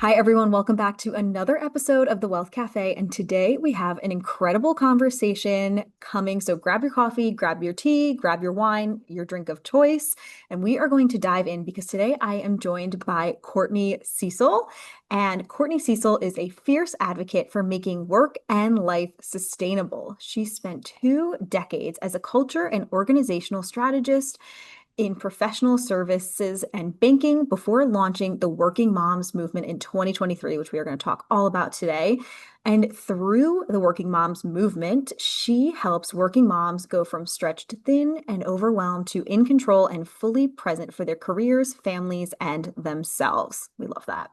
Hi, everyone. Welcome back to another episode of the Wealth Cafe. And today we have an incredible conversation coming. So grab your coffee, grab your tea, grab your wine, your drink of choice. And we are going to dive in because today I am joined by Courtney Cecil. And Courtney Cecil is a fierce advocate for making work and life sustainable. She spent 2 decades as a culture and organizational strategist in professional services and banking before launching the Working Moms movement in 2023, which we are going to talk all about today. And through the Working Moms movement, she helps working moms go from stretched thin and overwhelmed to in control and fully present for their careers, families, and themselves. We love that.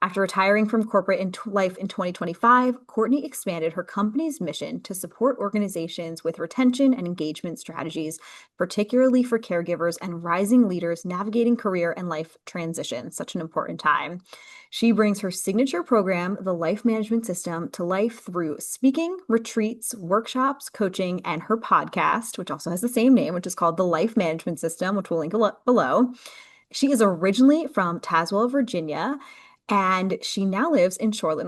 After retiring from corporate life in 2025, Courtney expanded her company's mission to support organizations with retention and engagement strategies, particularly for caregivers and rising leaders navigating career and life transition, such an important time. She brings her signature program, the Life Management System, to life through speaking, retreats, workshops, coaching, and her podcast, which also has the same name, which is called the Life Management System, which we'll link below. She is originally from Tazewell, Virginia, and she now lives in Charlotte,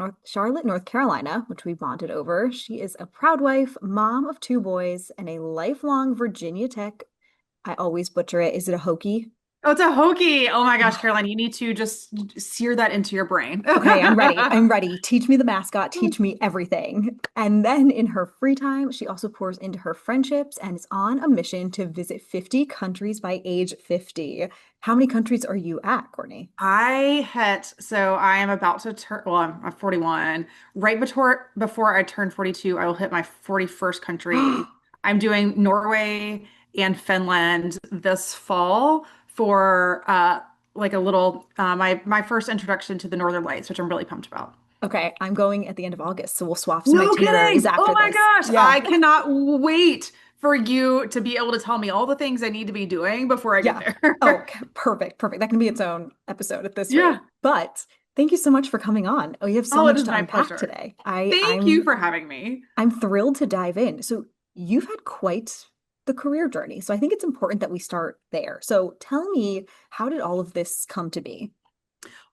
North Carolina, which we bonded over. She is a proud wife, mom of 2 boys, and a lifelong Virginia Tech. I always butcher it. Is it a Hokie? Oh, it's a Hokie. Oh my gosh, Caroline, you need to just sear that into your brain. Okay, I'm ready. I'm ready. Teach me the mascot. Teach me everything. And then in her free time, she also pours into her friendships and is on a mission to visit 50 countries by age 50. How many countries are you at, Courtney? So I am about to turn, well, I'm 41. Right before I turn 42, I will hit my 41st country. I'm doing Norway and Finland this fall for like a little my first introduction to the Northern Lights, which I'm really pumped about. Okay, I'm going at the end of August, so we'll swap some No itineraries kidding. Oh after my this. gosh. Yeah. I cannot wait for you to be able to tell me all the things I need to be doing before I get Yeah. there. Oh, perfect. Perfect. That can be its own episode at this rate. Yeah. But thank you so much for coming on. Oh, you have so Oh, it much is to my unpack pleasure. today. Thank you for having me. I'm thrilled to dive in. So you've had quite the career journey. So I think it's important that we start there. So tell me, how did all of this come to be?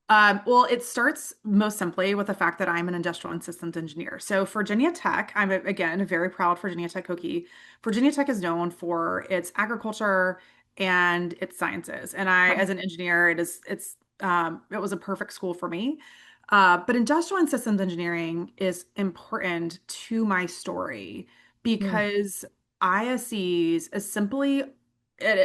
Well, it starts most simply with the fact that I'm an industrial and systems engineer. So Virginia Tech, again a very proud Virginia Tech Hokie. Virginia Tech is known for its agriculture and its sciences. And Wow. as an engineer, it was a perfect school for me. But industrial and systems engineering is important to my story Mm, because ISEs is simply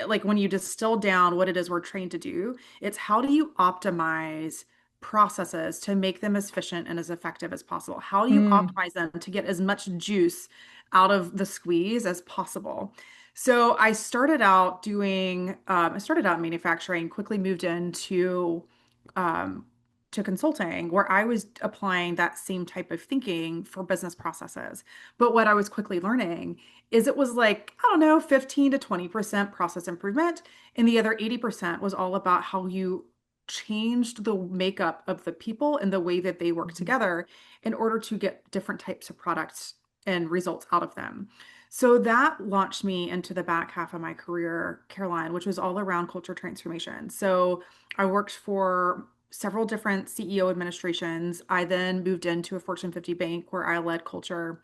like when you distill down what it is we're trained to do, it's how do you optimize processes to make them as efficient and as effective as possible? How do you mm, optimize them to get as much juice out of the squeeze as possible? So I started out in manufacturing, quickly moved into um, to consulting, where I was applying that same type of thinking for business processes. But what I was quickly learning is it was like, I don't know, 15 to 20% process improvement. And the other 80% was all about how you changed the makeup of the people and the way that they work mhm, together in order to get different types of products and results out of them. So that launched me into the back half of my career, Caroline, which was all around culture transformation. So I worked for several different CEO administrations. I then moved into a Fortune 50 bank where I led culture.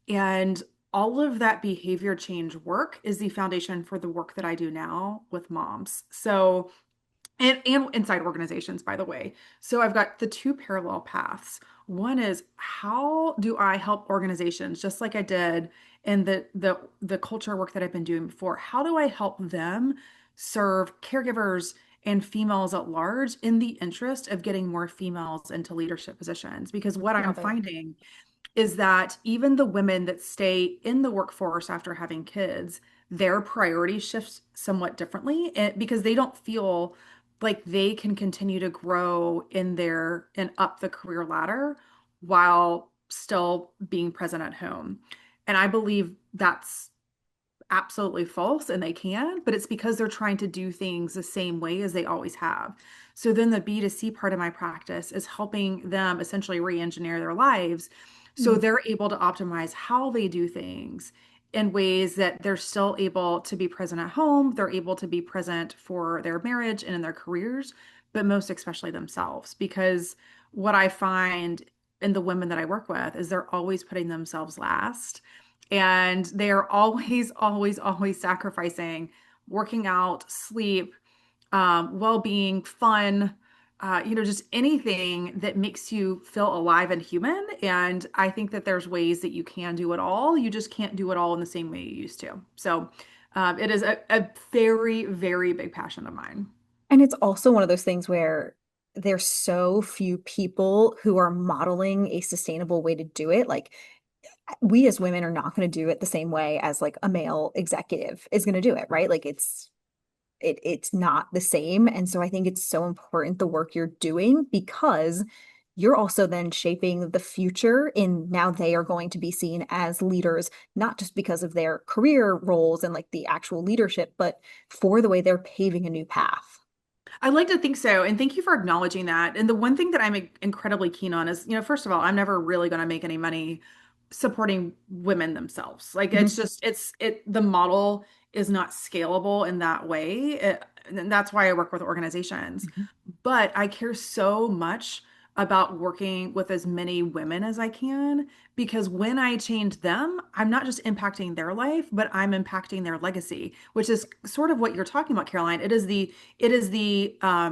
And all of that behavior change work is the foundation for the work that I do now with moms. So, and inside organizations, by the way. So I've got the two parallel paths. One is how do I help organizations, just like I did in the culture work that I've been doing before? How do I help them serve caregivers and females at large in the interest of getting more females into leadership positions? Because what I'm love it. finding is that even the women that stay in the workforce after having kids, their priorities shift somewhat differently because they don't feel like they can continue to grow in their and up the career ladder while still being present at home. And I believe that's absolutely false, and they can, but it's because they're trying to do things the same way as they always have. So then the B2C part of my practice is helping them essentially re-engineer their lives so Mm, they're able to optimize how they do things in ways that they're still able to be present at home, they're able to be present for their marriage and in their careers, but most especially themselves. Because what I find in the women that I work with is they're always putting themselves last. And they are always, always, always sacrificing working out, sleep, well-being, fun, just anything that makes you feel alive and human. And I think that there's ways that you can do it all. You just can't do it all in the same way you used to. So it is a very, very big passion of mine. And it's also one of those things where there's so few people who are modeling a sustainable way to do it. Like we as women are not going to do it the same way as like a male executive is going to do it, right? Like it's not the same. And so I think it's so important the work you're doing because you're also then shaping the future in now they are going to be seen as leaders, not just because of their career roles and like the actual leadership, but for the way they're paving a new path. I like to think so. And thank you for acknowledging that. And the one thing that I'm incredibly keen on is, first of all, I'm never really going to make any money supporting women themselves. Like it's Mhm, just, the model is not scalable in that way. And that's why I work with organizations. mhm. But I care so much about working with as many women as I can because when I change them, I'm not just impacting their life, but I'm impacting their legacy, which is sort of what you're talking about, Caroline. It is the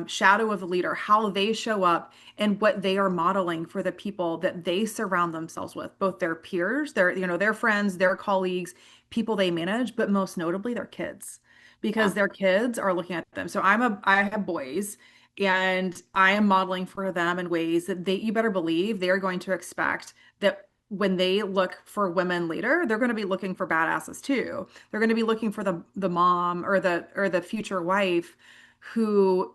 shadow of the leader, how they show up and what they are modeling for the people that they surround themselves with, both their peers, their friends, their colleagues, people they manage, but most notably their kids, Yeah. because their kids are looking at them. So I have boys and I am modeling for them in ways that you better believe they are going to expect that when they look for women later, they're going to be looking for badasses too. They're going to be looking for the mom or the future wife who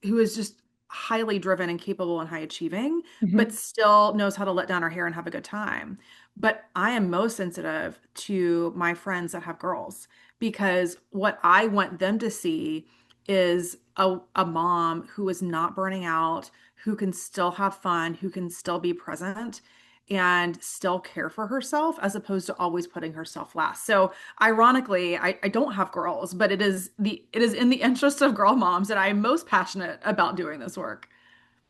who is just highly driven and capable and high achieving, but Mhm. still knows how to let down her hair and have a good time. But I am most sensitive to my friends that have girls because what I want them to see is a mom who is not burning out, who can still have fun, who can still be present and still care for herself as opposed to always putting herself last. So ironically, I don't have girls, but it is in the interest of girl moms that I'm most passionate about doing this work.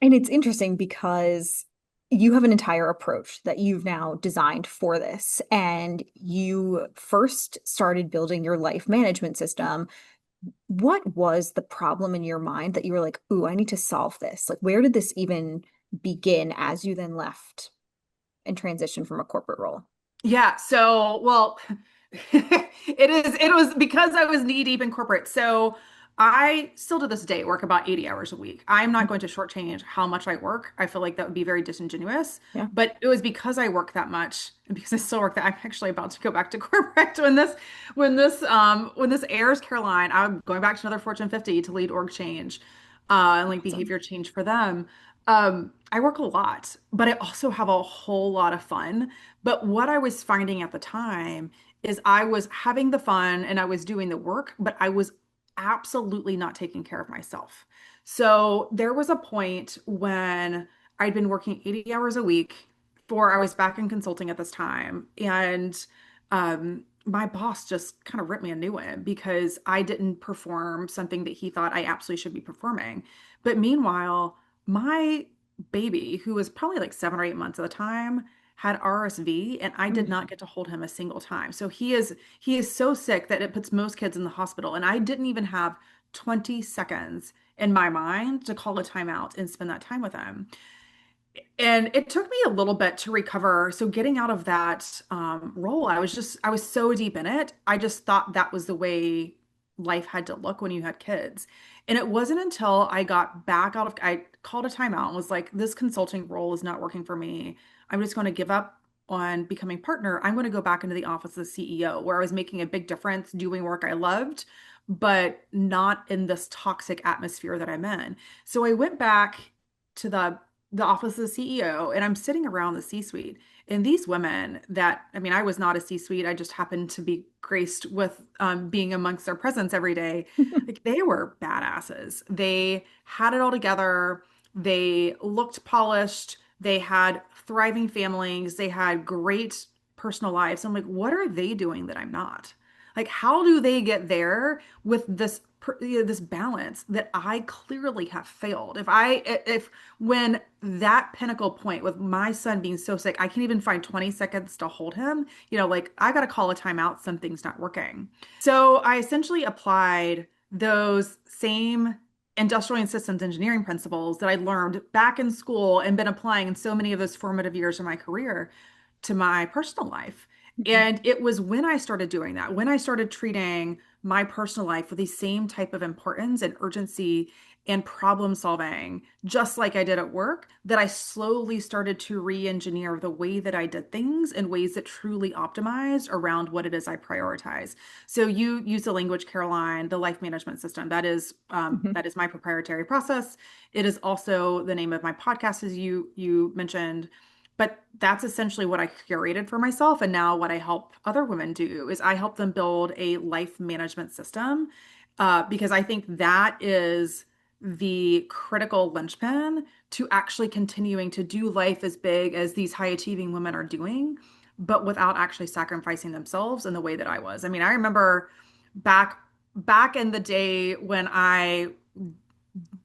And it's interesting because you have an entire approach that you've now designed for this. And you first started building your life management system. What was the problem in your mind that you were like, ooh, I need to solve this? Like, where did this even begin as you then left and transitioned from a corporate role? Yeah, so well, it was because I was knee deep in corporate. So I still to this day work about 80 hours a week. I'm not going to shortchange how much I work. I feel like that would be very disingenuous. Yeah. But it was because I work that much and because I still work that I'm actually about to go back to corporate when this airs, Caroline, I'm going back to another Fortune 50 to lead org change and like Awesome. behavior change for them. I work a lot, but I also have a whole lot of fun. But what I was finding at the time is I was having the fun and I was doing the work, but I was absolutely not taking care of myself. So there was a point when I'd been working 80 hours a week for I was back in consulting at this time. And my boss just kind of ripped me a new one because I didn't perform something that he thought I absolutely should be performing. But meanwhile, my baby, who was probably like 7 or 8 months at the time, had RSV and I did Mm. not get to hold him a single time. So he is so sick that it puts most kids in the hospital and I didn't even have 20 seconds in my mind to call a timeout and spend that time with him. And it took me a little bit to recover. So getting out of that role, I was so deep in it. I just thought that was the way life had to look when you had kids. And it wasn't until I got back out of, I called a timeout and was like, this consulting role is not working for me. I'm just going to give up on becoming partner. I'm going to go back into the office as CEO where I was making a big difference, doing work I loved, but not in this toxic atmosphere that I'm in. So I went back to the office of the CEO and I'm sitting around the C-suite. And these women that, I mean, I was not a C-suite. I just happened to be graced with being amongst their presence every day. Like they were badasses. They had it all together. They looked polished. They had thriving families. They had great personal lives. I'm like, what are they doing that I'm not? Like, how do they get there with this this balance that I clearly have failed. If when that pinnacle point with my son being so sick, I can't even find 20 seconds to hold him, like I got to call a timeout, something's not working. So I essentially applied those same industrial and systems engineering principles that I learned back in school and been applying in so many of those formative years of my career to my personal life. Mhm. And it was when I started doing that, when I started treating my personal life with the same type of importance and urgency and problem solving, just like I did at work, that I slowly started to re-engineer the way that I did things in ways that truly optimized around what it is I prioritize. So you use the language, Caroline, the life management system. Mhm. That is my proprietary process. It is also the name of my podcast, as you mentioned. But that's essentially what I curated for myself. And now what I help other women do is I help them build a life management system, because I think that is the critical linchpin to actually continuing to do life as big as these high achieving women are doing, but without actually sacrificing themselves in the way that I was. I mean, I remember back back in the day when I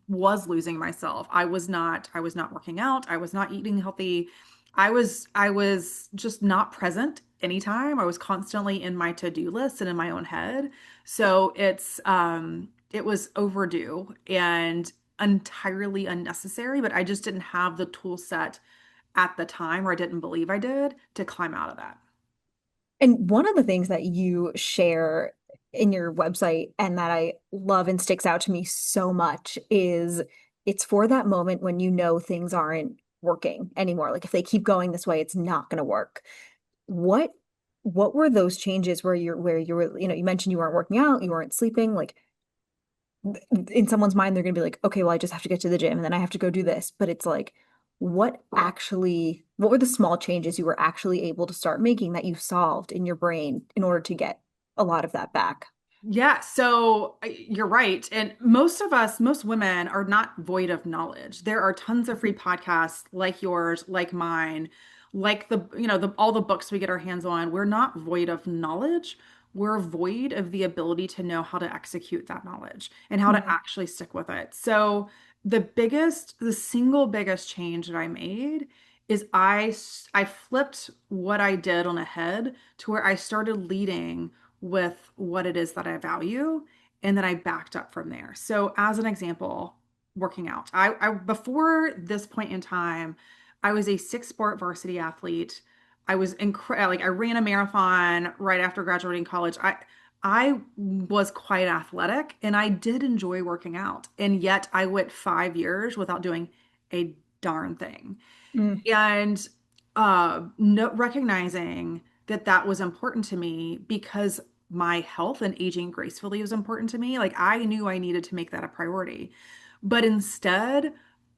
was losing myself. I was not working out. I was not eating healthy. I was just not present anytime. I was constantly in my to-do list and in my own head. So it was overdue and entirely unnecessary, but I just didn't have the tool set at the time, or I didn't believe I did, to climb out of that. And one of the things that you share in your website and that I love and sticks out to me so much is it's for that moment when you know things aren't working anymore. Like if they keep going this way, it's not going to work. What what were those changes where you were, you mentioned you weren't working out, you weren't sleeping, like in someone's mind they're going to be like, okay, well I just have to get to the gym and then I have to go do this. But it's like what were the small changes you were actually able to start making that you solved in your brain in order to get a lot of that back? Yeah, so you're right. And most of us, most women are not void of knowledge. There are tons of free podcasts like yours, like mine, like all the books we get our hands on. We're not void of knowledge. We're void of the ability to know how to execute that knowledge and how to Mhm. actually stick with it. So the single biggest change that I made is I flipped what I did on a head to where I started leading with what it is that I value, and then I backed up from there. So, as an example, working out. I before this point in time, I was a six sport varsity athlete. I was incredible. Like I ran a marathon right after graduating college. I was quite athletic and I did enjoy working out. And yet I went 5 years without doing a darn thing. Mm. And no, recognizing that that was important to me because my health and aging gracefully was important to me. Like I knew I needed to make that a priority. But instead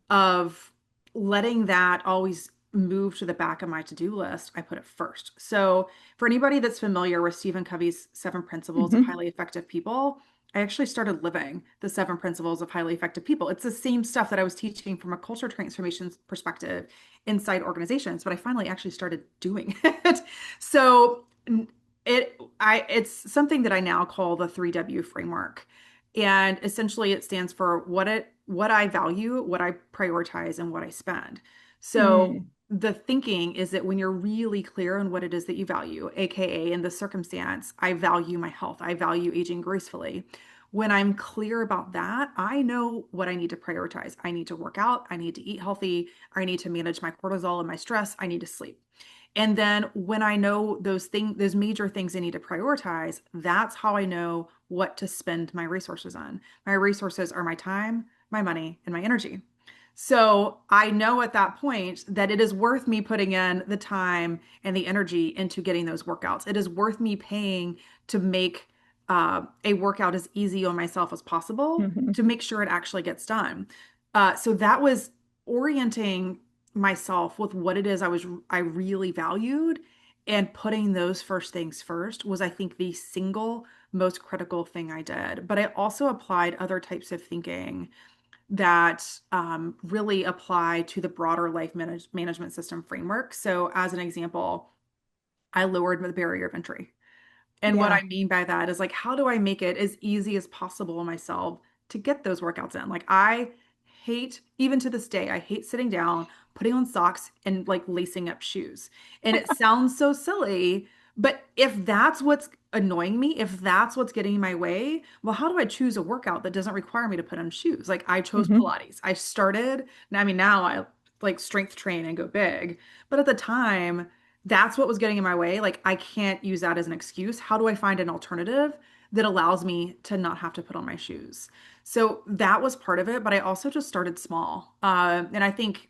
of letting that always move to the back of my to-do list, I put it first. So for anybody that's familiar with Stephen Covey's seven principles of Mhm. highly effective people, I actually started living the seven principles of highly effective people. It's the same stuff that I was teaching from a culture transformation perspective inside organizations, but I finally actually started doing it. So it's something that I now call the 3W framework. And essentially it stands for what I value, what I prioritize, and what I spend. So Mm. the thinking is that when you're really clear on what it is that you value, aka in the circumstance, I value my health, I value aging gracefully. When I'm clear about that, I know what I need to prioritize. I need to work out, I need to eat healthy, I need to manage my cortisol and my stress, I need to sleep. And then when I know those major things I need to prioritize, that's how I know what to spend my resources on. My resources are my time, my money, and my energy. So I know at that point that it is worth me putting in the time and the energy into getting those workouts. It is worth me paying to make a workout as easy on myself as possible Mhm. to make sure it actually gets done. So that was orienting myself with what it is I really valued, and putting those first things first was, I think, the single most critical thing I did. But I also applied other types of thinking that really apply to the broader management system framework. So, as an example, I lowered the barrier of entry. And what I Yeah. mean by that is like, how do I make it as easy as possible on myself to get those workouts in? Like, I hate, even to this day, I hate sitting down, putting on socks, and like lacing up shoes. And it sounds so silly, but if that's what's annoying me, if that's what's getting in my way, well, how do I choose a workout that doesn't require me to put on shoes? Like, I chose Hmm. Pilates. I started, and I mean, now I like strength train and go big. But at the time, that's what was getting in my way. Like, I can't use that as an excuse. How do I find an alternative that allows me to not have to put on my shoes? So that was part of it, but I also just started small. And I think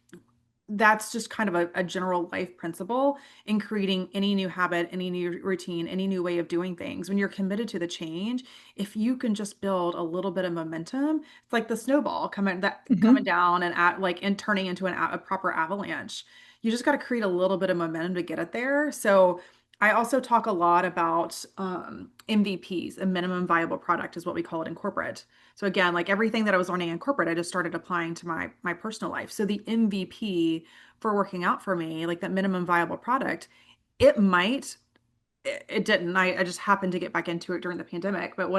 that's just kind of a general life principle in creating any new habit, any new routine, any new way of doing things. When you're committed to the change, if you can just build a little bit of momentum, it's like the snowball coming Hmm. down and turning into a proper avalanche. You just got to create a little bit of momentum to get it there. So I also talk a lot about MVPs, a minimum viable product is what we call it in corporate. So again, like everything that I was learning in corporate, I just started applying to my personal life. So the MVP for working out for me, like that minimum viable product, it might, it didn't. I just happened to get back into it during the pandemic. But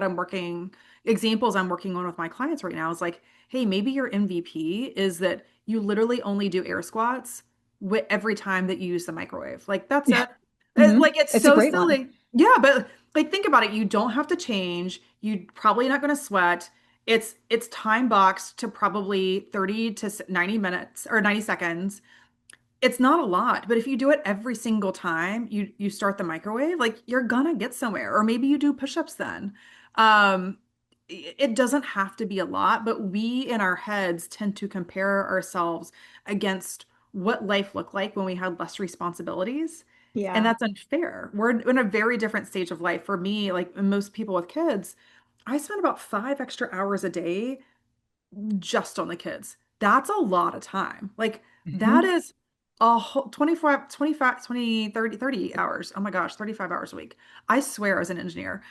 examples I'm working on with my clients right now is like, hey, maybe your MVP is that you literally only do air squats every time that you use the microwave. Like that's Yeah. it. Hmm. Like it's It's a so great one. silly. Yeah, but like think about it. You don't have to change. You probably not going to sweat. It's time boxed to probably 30 to 90 minutes or 90 seconds. It's not a lot, but if you do it every single time you start the microwave, like you're gonna get somewhere. Or maybe you do push-ups then. Um, it doesn't have to be a lot, but we in our heads tend to compare ourselves against what life looked like when we had less responsibilities. And Yeah. that's unfair. We're in a very different stage of life. For me, like most people with kids, I spend about 5 extra hours a day just on the kids. That's a lot of time. Like that Hmm. is a whole 24, 25, 20, 30, 30 hours. Oh my gosh, 35 hours a week. I swear as an engineer.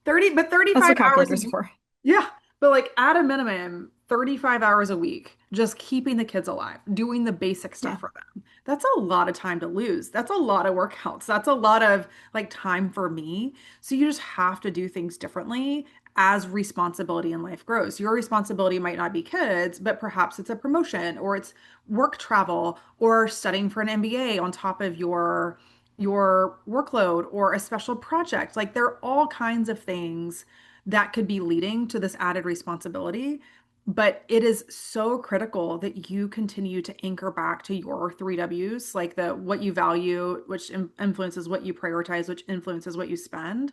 30, but That's 35 what hours a calculators are week. for. Yeah. But like at a minimum, 35 hours a week, just keeping the kids alive, doing the basic Yeah. stuff for them. That's a lot of time to lose. That's a lot of workouts. That's a lot of like time for me. So you just have to do things differently as responsibility in life grows. Your responsibility might not be kids, but perhaps it's a promotion or it's work travel or studying for an MBA on top of your workload or a special project. Like there are all kinds of things that could be leading to this added responsibility. But it is so critical that you continue to anchor back to your three W's, like the what you value, which influences what you prioritize, which influences what you spend.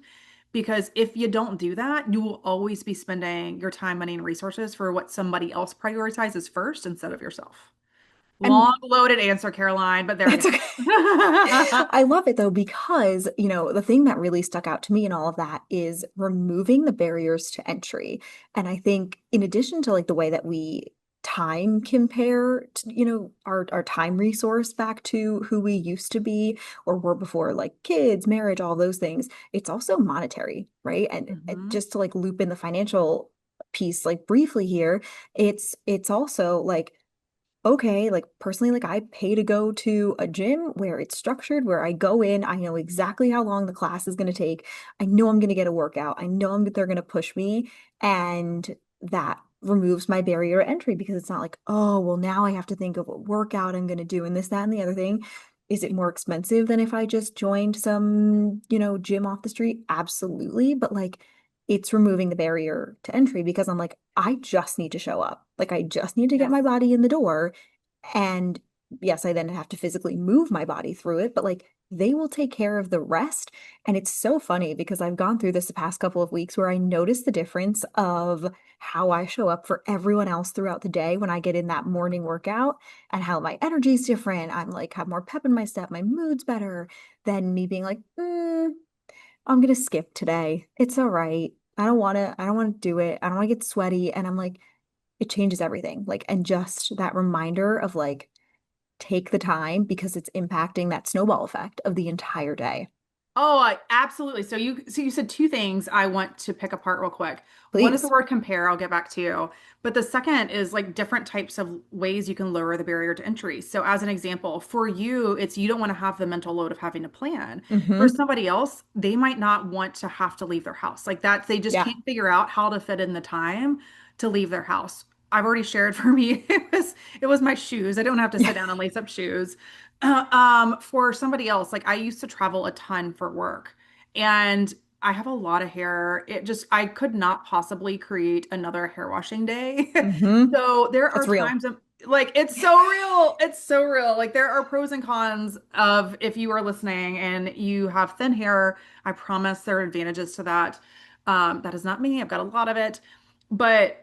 Because if you don't do that, you will always be spending your time, money, and resources for what somebody else prioritizes first instead of yourself. Long, And loaded answer, Caroline, but there you that's okay. go. I love it though, because, the thing that really stuck out to me in all of that is removing the barriers to entry. And I think in addition to like the way that we time compare, our time resource back to who we used to be or were before, like kids, marriage, all those things, it's also monetary, right? And Mhm. just to like loop in the financial piece like briefly here, it's also like okay, like personally, like I pay to go to a gym where it's structured, where I go in, I know exactly how long the class is going to take. I know I'm going to get a workout. I know they're going to push me. And that removes my barrier to entry because it's not like, oh, well, now I have to think of what workout I'm going to do and this, that, and the other thing. Is it more expensive than if I just joined some, gym off the street? Absolutely. But like, it's removing the barrier to entry because I'm like, I just need to show up. Like, I just need to get Yes. my body in the door. And yes, I then have to physically move my body through it, but like, they will take care of the rest. And it's so funny because I've gone through this the past couple of weeks where I noticed the difference of how I show up for everyone else throughout the day when I get in that morning workout and how my energy is different. I'm like, have more pep in my step, my mood's better than me being like, I'm gonna skip today. It's all right. I don't want to do it. I don't want to get sweaty. And I'm like, it changes everything. Like, and just that reminder of like, take the time because it's impacting that snowball effect of the entire day. Oh, absolutely. So you said two things I want to pick apart real quick. One is the Please. word compare, I'll get back to you. But the second is like different types of ways you can lower the barrier to entry. So as an example, for you, it's you don't want to have the mental load of having to plan. For Hmm. somebody else, they might not want to have to leave their house. Like that, they just Yeah. can't figure out how to fit in the time to leave their house. I've already shared for me, it was my shoes. I don't have to sit down and lace up shoes. For somebody else, like I used to travel a ton for work and I have a lot of hair. I could not possibly create another hair washing day. Hmm. So there are It's real. times like it's so real. It's so real. Like there are pros and cons of if you are listening and you have thin hair, I promise there are advantages to that. That is not me. I've got a lot of it. But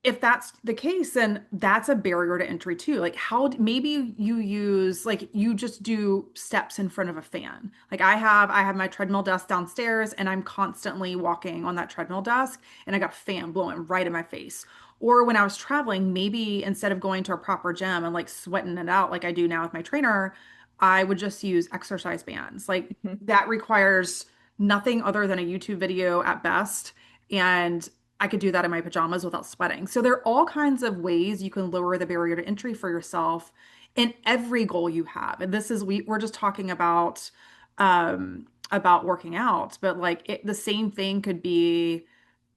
if that's the case, then that's a barrier to entry too. Like maybe you use like you just do steps in front of a fan. Like I have my treadmill desk downstairs and I'm constantly walking on that treadmill desk and I got a fan blowing right in my face. Or when I was traveling, maybe instead of going to a proper gym and like sweating it out like I do now with my trainer, I would just use exercise bands. Like Mhm. that requires nothing other than a YouTube video at best. And I could do that in my pajamas without sweating. So there are all kinds of ways you can lower the barrier to entry for yourself in every goal you have. And this is we're just talking about working out, but like the same thing could be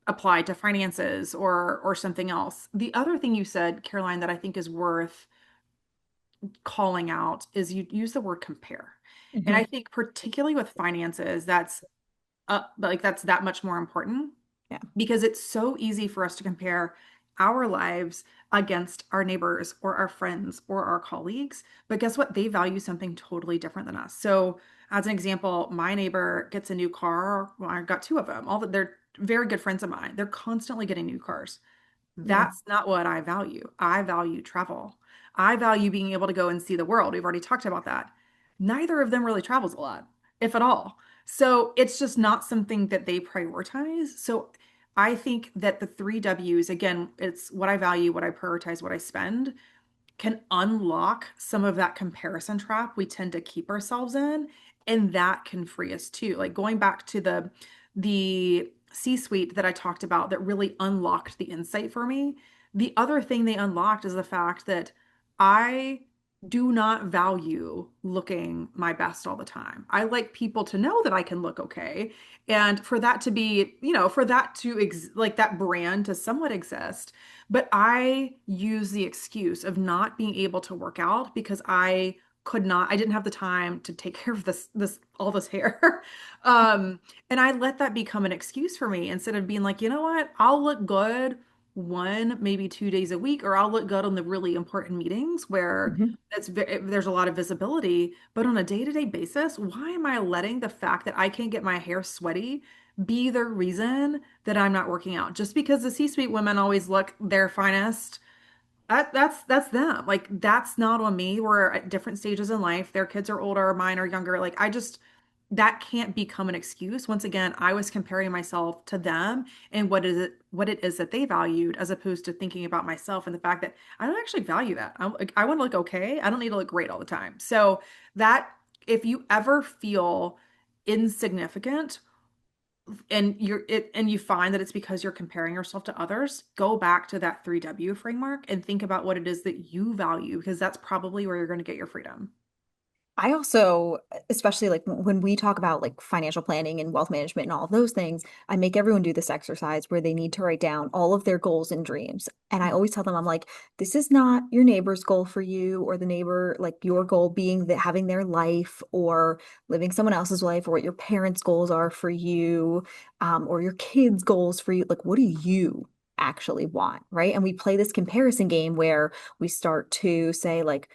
applied to finances or something else. The other thing you said, Caroline, that I think is worth calling out is you use the word compare. And I Hmm. think particularly with finances, that's that much more important Yeah. because it's so easy for us to compare our lives against our neighbors or our friends or our colleagues. But guess what? They value something totally different than us. So, as an example, my neighbor gets a new car. Well, I got two of them. They're very good friends of mine. They're constantly getting new cars. Yeah. That's not what I value. I value travel. I value being able to go and see the world. We've already talked about that. Neither of them really travels a lot, if at all. So it's just not something that they prioritize. So I think that the three W's, again, it's what I value, what I prioritize, what I spend can unlock some of that comparison trap we tend to keep ourselves in, and that can free us too. Like going back to the C-suite that I talked about that really unlocked the insight for me. The other thing they unlocked is the fact that I do not value looking my best all the time. I like people to know that I can look okay. And for that to be, for that to like that brand to somewhat exist, but I use the excuse of not being able to work out because I didn't have the time to take care of all this hair. Um, and I let that become an excuse for me instead of being like, you know what, I'll look good one, maybe 2 days a week, or I'll look good on the really important meetings where Hmm. there's a lot of visibility. But on a day-to-day basis, why am I letting the fact that I can't get my hair sweaty be the reason that I'm not working out? Just because the C-suite women always look their finest, that's them. Like that's not on me. We're at different stages in life. Their kids are older, mine are younger. Like that can't become an excuse. Once again, I was comparing myself to them and what it is that they valued as opposed to thinking about myself and the fact that I don't actually value that. I want to look okay. I don't need to look great all the time. So that if you ever feel insignificant and you find that it's because you're comparing yourself to others, go back to that 3W framework and think about what it is that you value because that's probably where you're going to get your freedom. I also, especially like when we talk about like financial planning and wealth management and all of those things, I make everyone do this exercise where they need to write down all of their goals and dreams. And I always tell them, I'm like, this is not your neighbor's goal for you or the neighbor, like your goal being that having their life or living someone else's life or what your parents' goals are for you, or your kids' goals for you. Like, what do you actually want? Right. And we play this comparison game where we start to say, like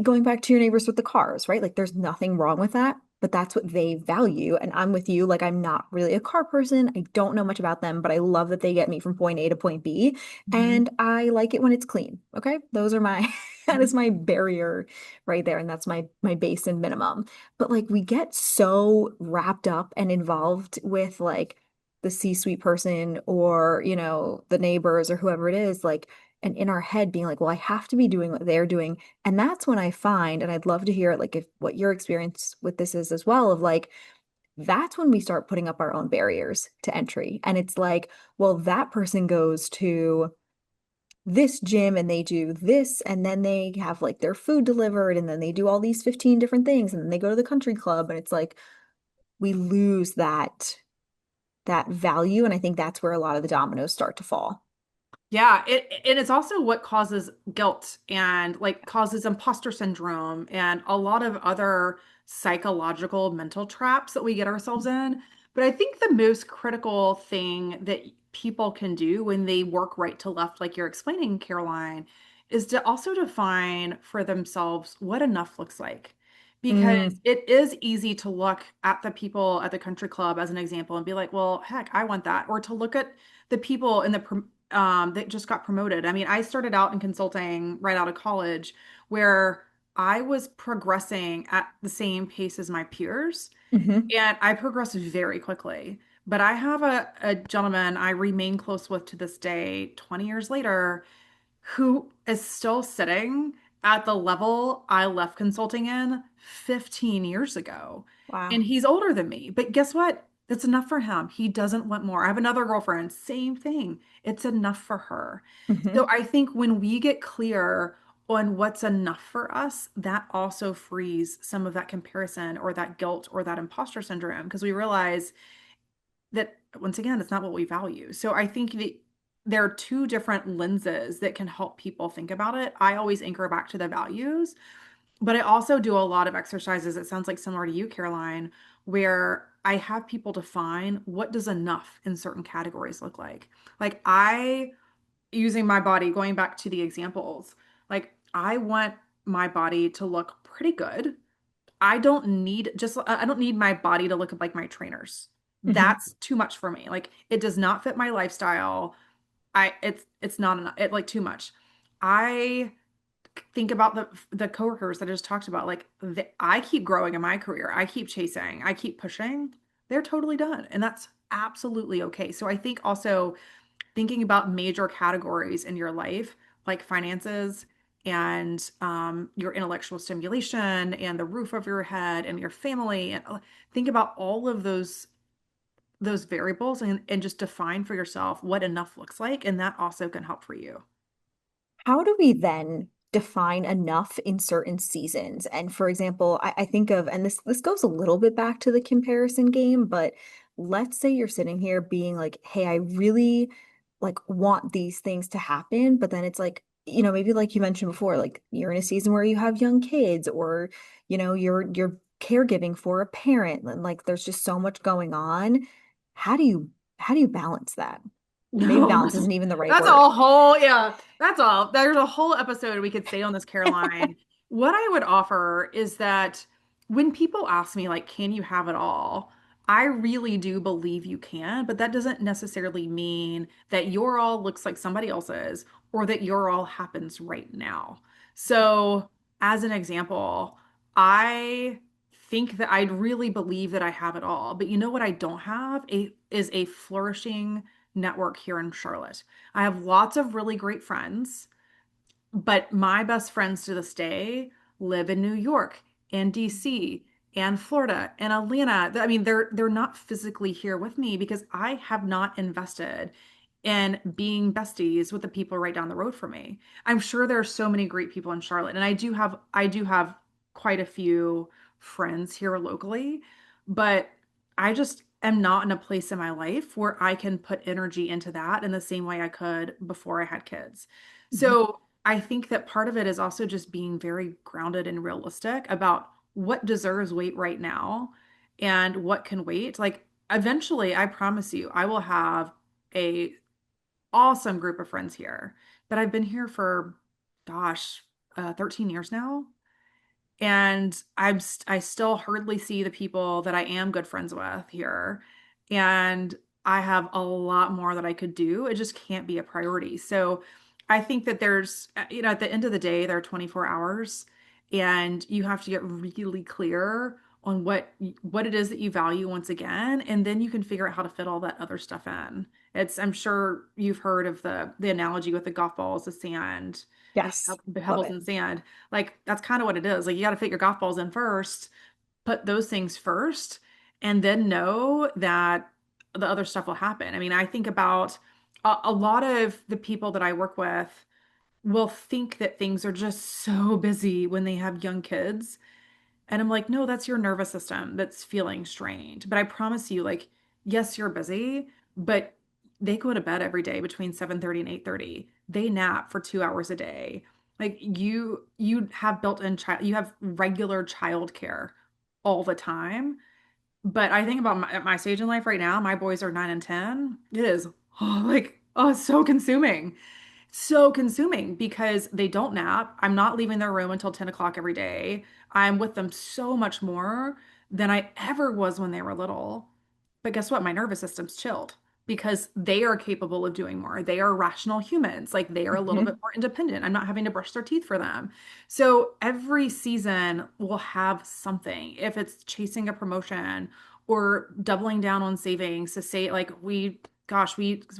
going back to your neighbors with the cars, right? Like there's nothing wrong with that, but that's what they value. And I'm with you. Like I'm not really a car person. I don't know much about them, but I love that they get me from point A to point B. Mhm. And I like it when it's clean. Okay. Those are my that is Mhm. my barrier right there. And that's my base and minimum. But like we get so wrapped up and involved with like the C-suite person or, the neighbors or whoever it is, like and in our head being like, well, I have to be doing what they're doing. And that's when I find, and I'd love to hear like if what your experience with this is as well, of like, that's when we start putting up our own barriers to entry. And it's like, well, that person goes to this gym and they do this, and then they have like their food delivered, and then they do all these 15 different things, and then they go to the country club. And it's like we lose that value. And I think that's where a lot of the dominoes start to fall. Yeah, and it's also what causes guilt and like causes imposter syndrome and a lot of other psychological mental traps that we get ourselves in. But I think the most critical thing that people can do when they work right to left, like you're explaining, Caroline, is to also define for themselves what enough looks like. Because Mm, it is easy to look at the people at the country club as an example and be like, well, heck, I want that. Or to look at the people in the that just got promoted. I mean, I started out in consulting right out of college where I was progressing at the same pace as my peers, hmm and I progressed very quickly. But I have a gentleman I remain close with to this day, 20 years later, who is still sitting at the level I left consulting in 15 years ago. And Wow. he's older than me. But guess what? It's enough for him. He doesn't want more. I have another girlfriend, same thing. It's enough for her. So hmm I think when we get clear on what's enough for us, that also frees some of that comparison or that guilt or that imposter syndrome because we realize that once again, it's not what we value. So I think that there are two different lenses that can help people think about it. I always anchor back to the values, but I also do a lot of exercises. It sounds like similar to you, Caroline, where I have people define what does enough in certain categories look like. Like I, using my body, going back to the examples, like I want my body to look pretty good. I don't need my body to look like my trainers. hmm That's too much for me. Like it does not fit my lifestyle. It's not enough. It like too much. I think about the coworkers that I just talked about. I keep growing in my career. I keep chasing. I keep pushing. They're totally done, and that's absolutely okay. So I think also thinking about major categories in your life, like finances and your intellectual stimulation and the roof over your head and your family, and think about all of those variables and just define for yourself what enough looks like, and that also can help for you. How do we then define enough in certain seasons? And for example, I think of, and this goes a little bit back to the comparison game, but let's say you're sitting here being like, hey, I really like want these things to happen, but then it's like, maybe like you mentioned before, like you're in a season where you have young kids, or you're caregiving for a parent, and like there's just so much going on. How do you how do you balance that? Maybe balance No, isn't even the right that's word. a whole, yeah, that's all. There's a whole episode we could stay on this, Caroline. What I would offer is that when people ask me, like, can you have it all? I really do believe you can, but that doesn't necessarily mean that your all looks like somebody else's or that your all happens right now. So, as an example, I think that I really believe that I have it all, but you know what I don't have is a flourishing network here in Charlotte. I have lots of really great friends, but my best friends to this day live in New York and DC and Florida and Atlanta. I mean, they're not physically here with me because I have not invested in being besties with the people right down the road from me. I'm sure there are so many great people in Charlotte, and I do have quite a few friends here locally, but I just am not in a place in my life where I can put energy into that in the same way I could before I had kids. Mhm. So I think that part of it is also just being very grounded and realistic about what deserves weight right now and what can wait. Like eventually, I promise you, I will have a awesome group of friends here. But I've been here for, gosh, 13 years now. And I still hardly see the people that I am good friends with here. And I have a lot more that I could do. It just can't be a priority. So I think that at the end of the day, there are 24 hours and you have to get really clear on what it is that you value once again, and then you can figure out how to fit all that other stuff in. I'm sure you've heard of the analogy with the golf balls, the sand, and Yes, the love pebbles it. and sand. Like that's kind of what it is. Like you got to fit your golf balls in first, put those things first, and then know that the other stuff will happen. I mean, I think about a lot of the people that I work with will think that things are just so busy when they have young kids. And I'm like, no, that's your nervous system that's feeling strained. But I promise you, like, yes, you're busy, but they go to bed every day between 7:30 and 8:30. They nap for 2 hours a day. Like you have built-in child, you have regular childcare all the time. But I think about at my stage in life right now, my boys are 9 and 10. It is it's so consuming. So consuming because they don't nap. I'm not leaving their room until 10 o'clock every day. I'm with them so much more than I ever was when they were little. But guess what? My nervous system's chilled because they are capable of doing more. They are rational humans. Like they are a little bit Mhm. more independent. I'm not having to brush their teeth for them. So every season will have something. If it's chasing a promotion or doubling down on savings to say like we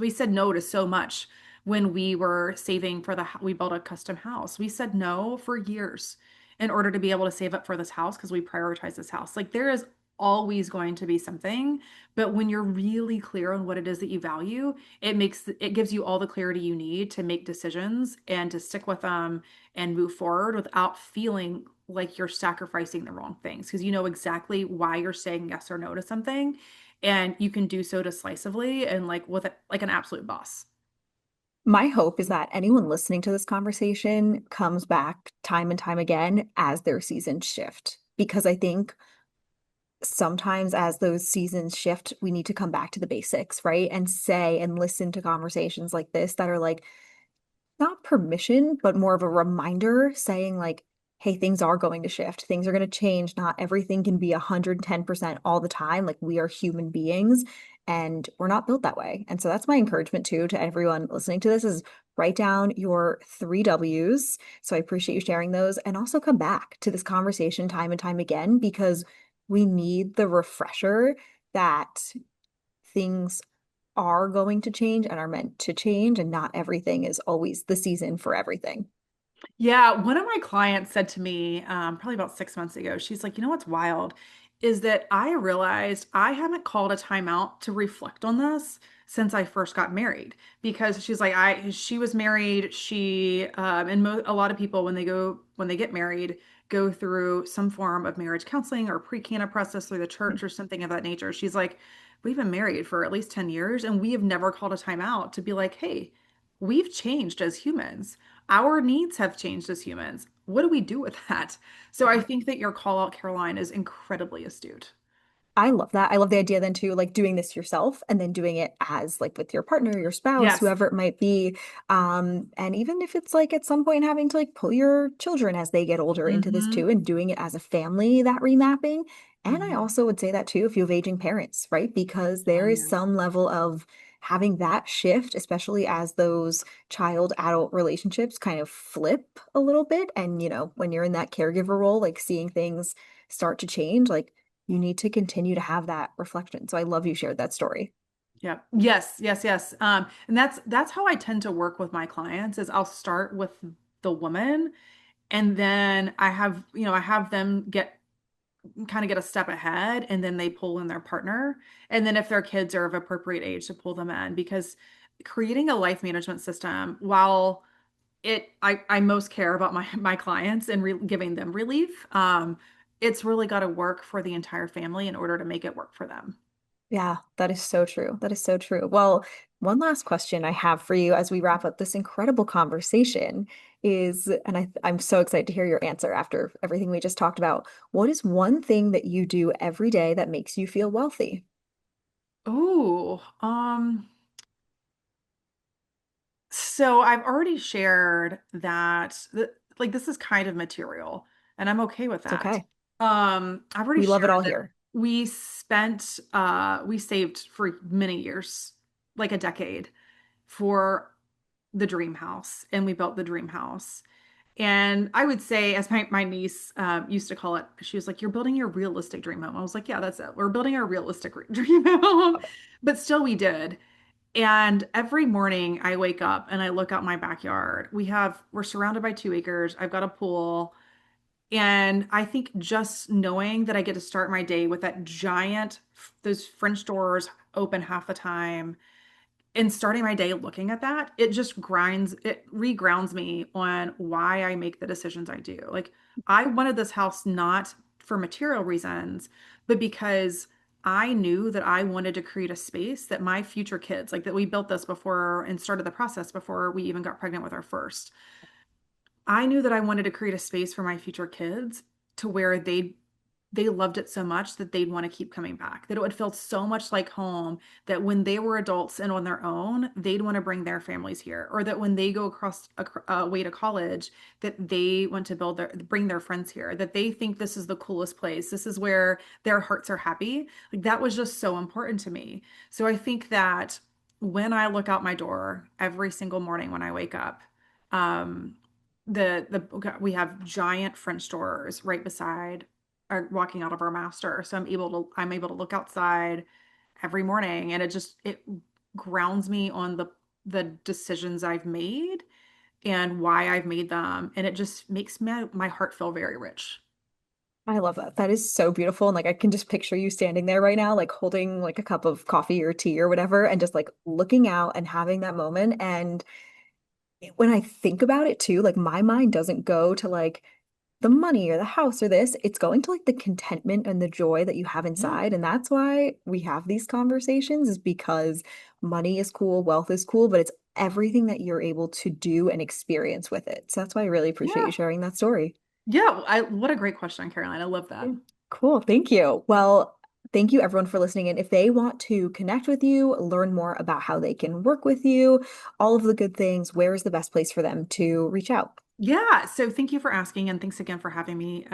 said no to so much when we were saving for we built a custom house. We said no for years in order to be able to save up for this house because we prioritize this house. Like there is always going to be something, but when you're really clear on what it is that you value, it gives you all the clarity you need to make decisions and to stick with them and move forward without feeling like you're sacrificing the wrong things because you know exactly why you're saying yes or no to something and you can do so decisively and like with it, like an absolute boss. My hope is that anyone listening to this conversation comes back time and time again as their seasons shift. Because I think sometimes as those seasons shift, we need to come back to the basics, right? And say and listen to conversations like this that are like, not permission, but more of a reminder saying like, hey, things are going to shift. Things are going to change. Not everything can be 110% all the time. Like we are human beings and we're not built that way. And so that's my encouragement too to everyone listening to this is write down your three W's. So I appreciate you sharing those and also come back to this conversation time and time again because we need the refresher that things are going to change and are meant to change, and not everything is always the season for everything. Yeah, one of my clients said to me probably about 6 months ago, she's like, you know what's wild is that I realized I haven't called a timeout to reflect on this since I first got married because she's like, she was married, and a lot of people when they get married go through some form of marriage counseling or pre-canna process through the church or something of that nature. She's like, we've been married for at least 10 years and we have never called a timeout to be like, hey, we've changed as humans. Our needs have changed as humans. What do we do with that? So I think that your call out, Caroline, is incredibly astute. I love that. I love the idea then too, like doing this yourself and then doing it as like with your partner, your spouse, Yes. whoever it might be. And even if it's like at some point having to like pull your children as they get older into this Hmm. too and doing it as a family, that remapping. And I Hmm. also would say that too if you have aging parents, right? Because Oh, there is yeah. some level of having that shift, especially as those child adult relationships kind of flip a little bit. And, when you're in that caregiver role, like seeing things start to change, like you need to continue to have that reflection. So I love you shared that story. Yeah. Yes, yes, yes. And that's how I tend to work with my clients is I'll start with the woman and then I have them get a step ahead and then they pull in their partner. And then if their kids are of appropriate age to pull them in because creating a life management system, while I most care about my clients and giving them relief, it's really got to work for the entire family in order to make it work for them. Yeah, that is so true. That is so true. Well, one last question I have for you as we wrap up this incredible conversation is, and I'm so excited to hear your answer after everything we just talked about. What is one thing that you do every day that makes you feel wealthy? Oh, so I've already shared that like this is kind of material and I'm okay with It's that. okay. I've already We love it shared all that here. we saved for many years, like a decade, for the dream house and we built the dream house. And I would say, as my niece used to call it, she was like, "You're building your realistic dream home." I was like, "Yeah, that's it. We're building our realistic dream home." But still, we did. And every morning I wake up and I look out my backyard. We're surrounded by 2 acres. I've got a pool. And I think just knowing that I get to start my day with that those French doors open half the time, and starting my day looking at that, it regrounds me on why I make the decisions I do. Like, I wanted this house not for material reasons, but because I knew that I wanted to create a space that my future kids, like that we built this before and started the process before we even got pregnant with our first. I knew that I wanted to create a space for my future kids to where they loved it so much that they'd want to keep coming back. That it would feel so much like home that when they were adults and on their own, they'd want to bring their families here, or that when they go across a way to college, that they want to bring their friends here, that they think this is the coolest place. This is where their hearts are happy. Like that was just so important to me. So I think that when I look out my door every single morning when I wake up, um, we have giant French doors right beside are walking out of our master. So I'm able to look outside every morning, and it grounds me on the decisions I've made and why I've made them. And it just makes my heart feel very rich. I love that. That is so beautiful. And like I can just picture you standing there right now, like holding like a cup of coffee or tea or whatever, and just like looking out and having that moment. And when I think about it too, like my mind doesn't go to like the money or the house or this. It's going to like the contentment and the joy that you have Yeah. inside. And that's why we have these conversations, is because money is cool, wealth is cool, but it's everything that you're able to do and experience with it. So that's why I really appreciate you Yeah. sharing that story. Yeah. What a great question, Caroline. I love that. Yeah. Cool. Thank you. Well, thank you everyone for listening. And if they want to connect with you, learn more about how they can work with you, all of the good things, where is the best place for them to reach out? Yeah, so thank you for asking, and thanks again for having me.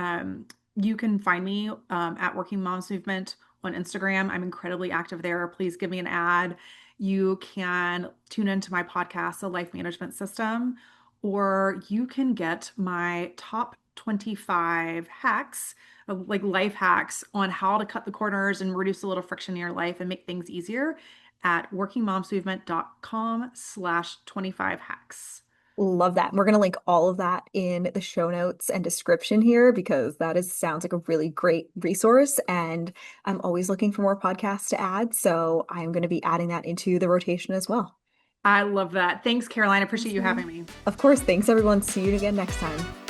You can find me at Working Moms Movement on Instagram. I'm incredibly active there. Please give me an ad. You can tune into my podcast, The Life Management System, or you can get my top 25 hacks, like life hacks on how to cut the corners and reduce a little friction in your life and make things easier at workingmomsmovement.com/25 hacks. Love that. And we're going to link all of that in the show notes and description here because that is sounds like a really great resource. And I'm always looking for more podcasts to add. So I'm going to be adding that into the rotation as well. I love that. Thanks, Caroline. I appreciate you having Awesome. me. Of course. Thanks, everyone. See you again next time.